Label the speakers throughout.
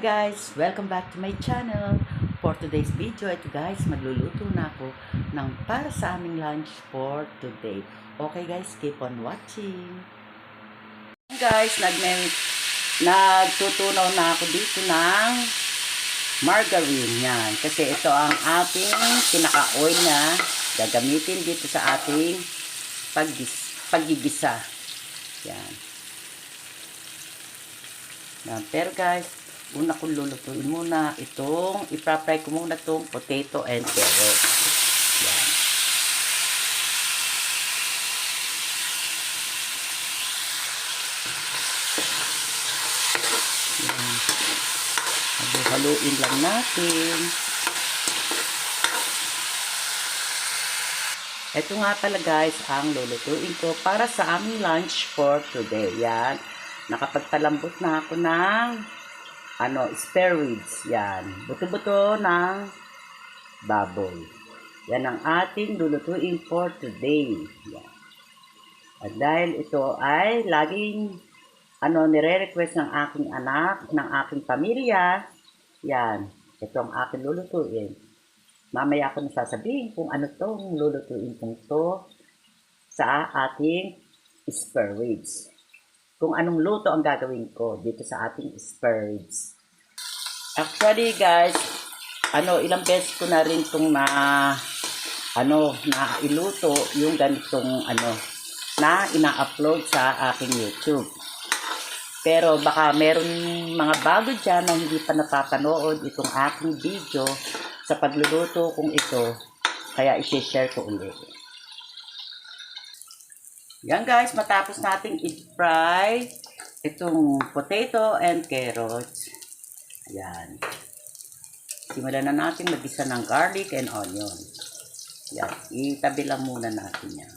Speaker 1: Hi guys! Welcome back to my channel. For today's video, ito guys, magluluto na ako ng para sa aming lunch for today. Okay guys, keep on watching. Guys, nagtutunaw na ako dito ng margarine yan. Kasi ito ang ating pinaka-oil na gagamitin dito sa ating paggigisa. Yan. Yan. Pero guys, una kong lulutuin muna itong, ipra-fry ko muna itong potato and carrot. Yan. Yan. Haluin lang natin. Ito nga pala guys ang lulutuin ko para sa aming lunch for today. Yan. Nakapagpalambot na ako ng spare ribs. Yan. Buto-buto ng baboy. Yan ang ating lulutuin for today. Yan. At dahil ito ay laging nire-request ng aking anak, ng aking pamilya, yan. Ito ang aking lulutuin. Mamaya ako nasasabihin kung ano tong lulutuin kong to sa ating spare ribs. Kung anong luto ang gagawin ko dito sa ating spare ribs. Actually guys, ilang beses ko na rin itong na iluto yung ganitong na ina-upload sa aking YouTube. Pero baka meron mga bago dyan na hindi pa napapanood itong aking video sa pagluluto kong ito. Kaya i-share ko ulit. Yan guys, matapos nating i-fry itong potato and carrots. Yan. Simulan na natin mag-isa ng garlic and onion. Yan. Itabi lang muna natin yan.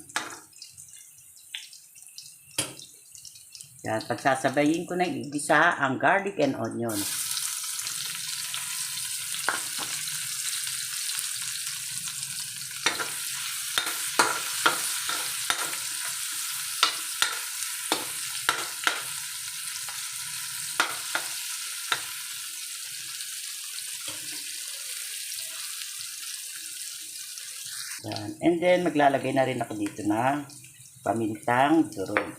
Speaker 1: Yan. Pagsasabayin ko na i-isa ang garlic and onion. Yan. And then, maglalagay na rin ako dito ng pamintang durog.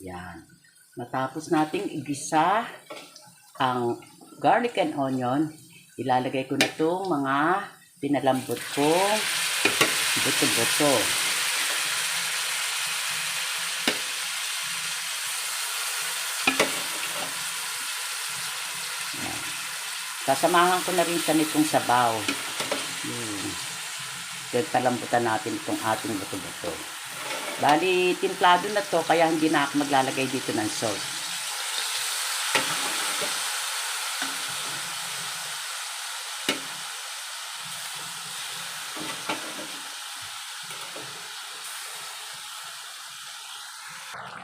Speaker 1: Yan. Matapos nating igisa ang garlic and onion, ilalagay ko na itong mga pinalambot kong buto-buto. Sasamahan ko na rin siya nitong sabaw. Palambutan natin itong ating buto-buto. Bali, timplado na to, kaya hindi na ako maglalagay dito ng salt.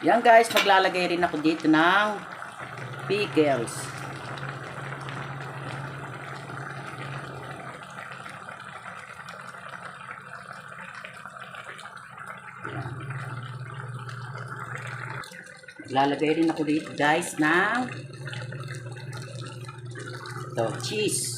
Speaker 1: Yan guys, maglalagay rin ako dito ng pickles. Maglalagay rin ako dito guys ng cheese.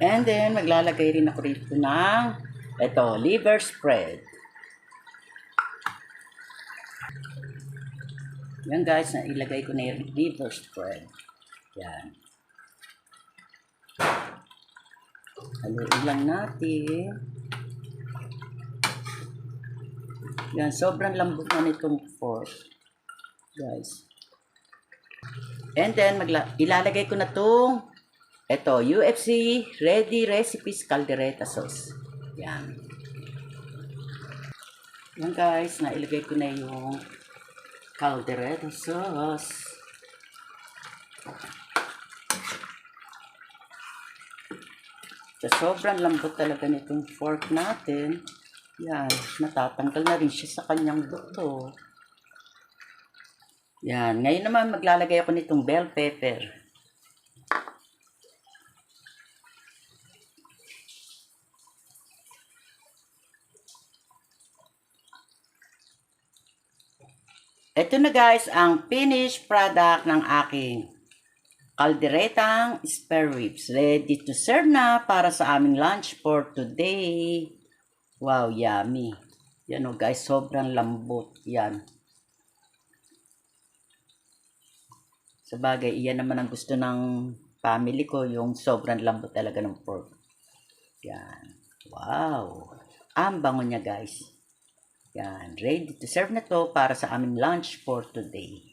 Speaker 1: And then, maglalagay rin ako dito ng liver spread. Yan guys, ilagay ko na yung liver spread. Yan. Haluin lang natin. Yan, sobrang lambot na nitong pork. Guys. And then, ilalagay ko na itong UFC Ready Recipes Caldereta Sauce. Yan. Yan guys, nailagay ko na yung caldereta sauce. So, sobrang lambot talaga nitong fork natin. Yan, natatanggal na rin siya sa kanyang buto. Yan, ngayon naman maglalagay ako nitong bell pepper. Ito na guys, ang finished product ng aking kalderetang spare ribs. Ready to serve na para sa aming lunch for today. Wow, yummy. Yan o guys, sobrang lambot. Yan. Sabagay, iyan naman ang gusto ng family ko, yung sobrang lambot talaga ng pork. Yan. Wow. Ang bango niya guys. Yan. Ready to serve na to para sa aming lunch for today.